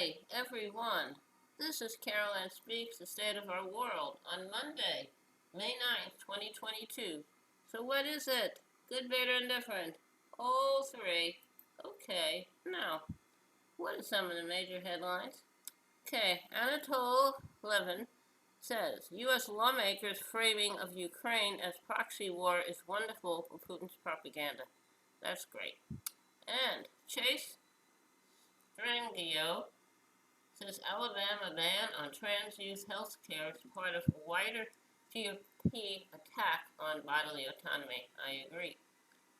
Hi, everyone. This is Caroline Speaks, The State of Our World, on Monday, May 9th, 2022. So what is it? Good, better, and different? All three. Okay, now, what are some of the major headlines? Okay, Anatol Levin says, U.S. lawmakers' framing of Ukraine as proxy war is wonderful for Putin's propaganda. That's great. And Chase Strangio says Alabama ban on trans youth health care is part of a wider GOP attack on bodily autonomy. I agree.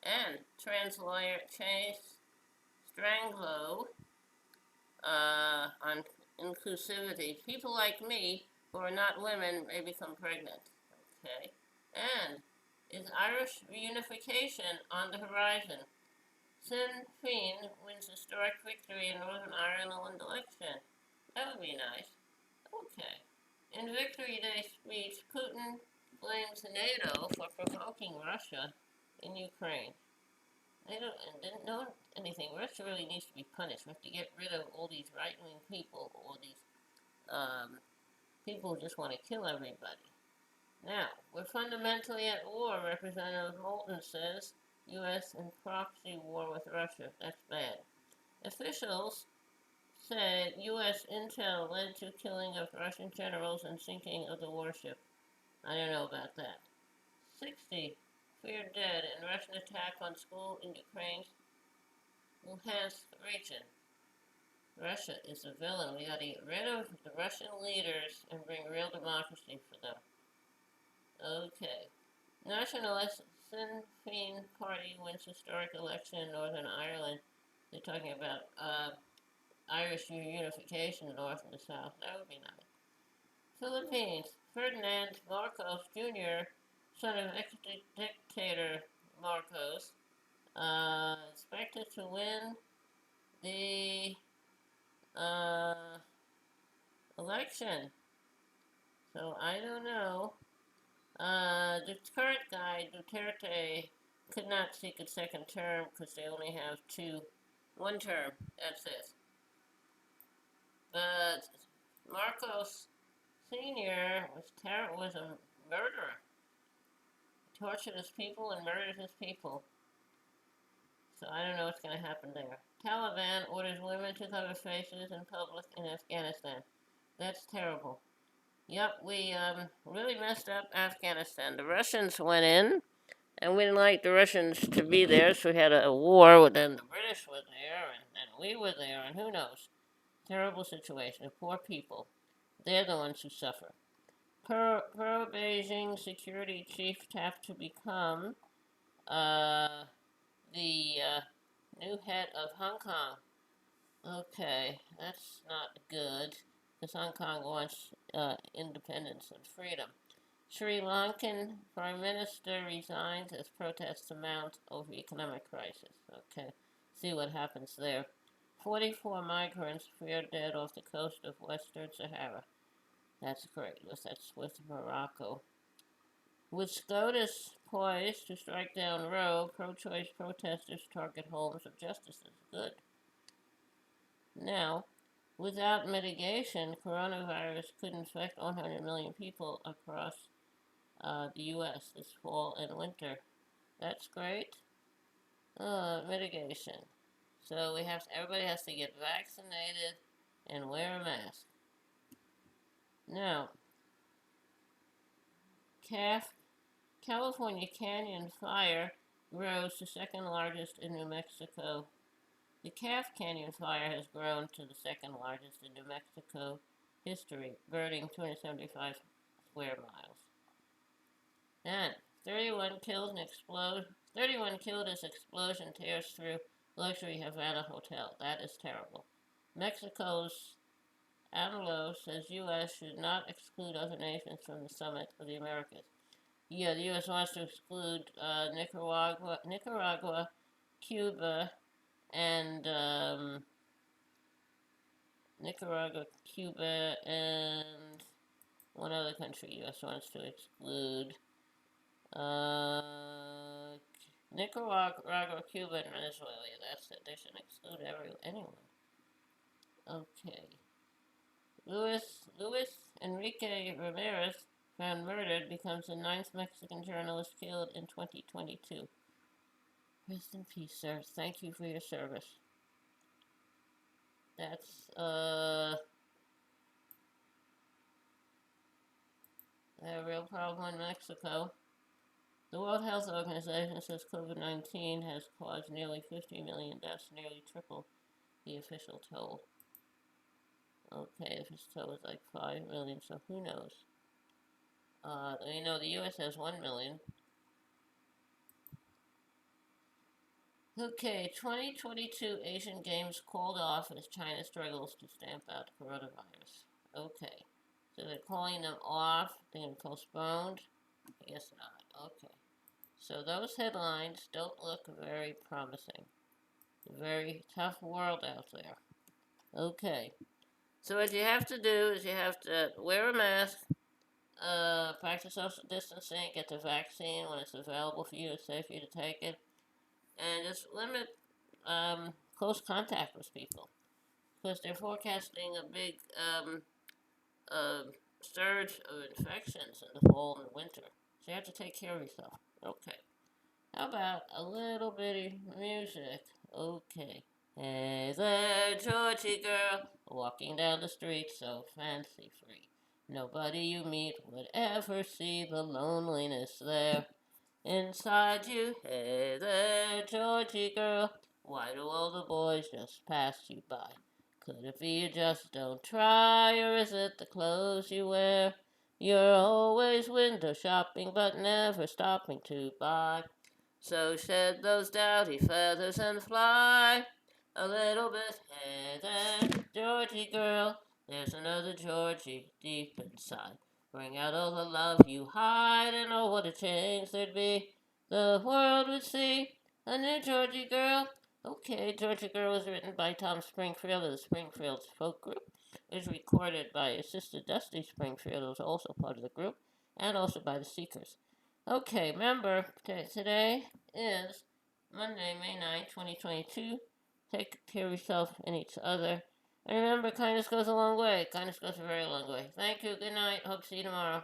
And trans lawyer Chase Stranglo on inclusivity. People like me who are not women may become pregnant. Okay. And is Irish reunification on the horizon? Sinn Féin wins historic victory in Northern Ireland election. That would be nice. Okay. In Victory Day speech, Putin blames NATO for provoking Russia in Ukraine. They didn't know anything. Russia really needs to be punished. We have to get rid of all these right-wing people, all these people who just want to kill everybody. Now, we're fundamentally at war, Representative Moulton says. U.S. in proxy war with Russia. That's bad. Officials said U.S. intel led to killing of Russian generals and sinking of the warship. I don't know about that. 60 feared dead in Russian attack on school in Ukraine's Luhansk region. Russia is a villain. We gotta get rid of the Russian leaders and bring real democracy for them. Okay. Nationalist Sinn Féin Party wins historic election in Northern Ireland. They're talking about Irish reunification, north and the south. That would be nice. Philippines. Ferdinand Marcos Jr., son of ex-dictator Marcos, expected to win the election. So I don't know. The current guy, Duterte, could not seek a second term because they only have one term. That's it. But Marcos Sr. was a murderer. He tortured his people and murdered his people. So I don't know what's going to happen there. Taliban orders women to cover faces in public in Afghanistan. That's terrible. Yep, we really messed up Afghanistan. The Russians went in, and we didn't like the Russians to be there, so we had a war. Then the British were there, and we were there, and who knows? Terrible situation. Poor people. They're the ones who suffer. Pro-Beijing security chief have to become the new head of Hong Kong. Okay, that's not good, because Hong Kong wants independence and freedom. Sri Lankan Prime Minister resigns as protests mount over economic crisis. Okay, see what happens there. 44 migrants feared dead off the coast of Western Sahara. That's great. That's with Morocco. With SCOTUS poised to strike down Roe, pro-choice protesters target homes of justices. Good. Now, without mitigation, coronavirus could infect 100 million people across the U.S. this fall and winter. That's great. Mitigation. So everybody has to get vaccinated and wear a mask. Now, California Canyon fire grows to second largest in New Mexico. The Calf Canyon fire has grown to the second largest in New Mexico history, burning 275 square miles. And 31 killed as explosion tears through luxury Havana hotel. That is terrible. Mexico's AMLO says U.S. should not exclude other nations from the summit of the Americas. Yeah, the U.S. wants to exclude Nicaragua, Cuba, and one other country U.S. wants to exclude. Nicaragua, Cuba, and Venezuela. That's it. They should exclude anyone. Okay. Luis Enrique Ramirez, found murdered, becomes the ninth Mexican journalist killed in 2022. Rest in peace, sir. Thank you for your service. That's a real problem in Mexico. The World Health Organization says COVID-19 has caused nearly 50 million deaths, nearly triple the official toll. Okay, the official toll is like 5 million, so who knows? The U.S. has 1 million. Okay, 2022 Asian Games called off as China struggles to stamp out coronavirus. Okay, so they're calling them off, they're going to postponed? I guess not. Okay. So those headlines don't look very promising. Very tough world out there. Okay. So what you have to do is you have to wear a mask, practice social distancing, get the vaccine when it's available for you, it's safe for you to take it, and just limit close contact with people because they're forecasting a big uh, surge of infections in the fall and winter. So you have to take care of yourself. Okay. How about a little bitty music? Okay. Hey there, Georgie girl, walking down the street so fancy free. Nobody you meet would ever see the loneliness there inside you. Hey there, Georgie girl, why do all the boys just pass you by? Could it be you just don't try, or is it the clothes you wear? You're always window shopping, but never stopping to buy. So shed those dowdy feathers and fly a little bit. Hey there, Georgie girl, there's another Georgie deep inside. Bring out all the love you hide, and oh, what a change there'd be. The world would see a new Georgie girl. Okay, Georgie Girl was written by Tom Springfield of the Springfield Folk Group. It was recorded by his sister Dusty Springfield, who was also part of the group, and also by the Seekers. Okay, remember, today is Monday, May 9th, 2022. Take care of yourself and each other. And remember, kindness goes a long way. Kindness goes a very long way. Thank you. Good night. Hope to see you tomorrow.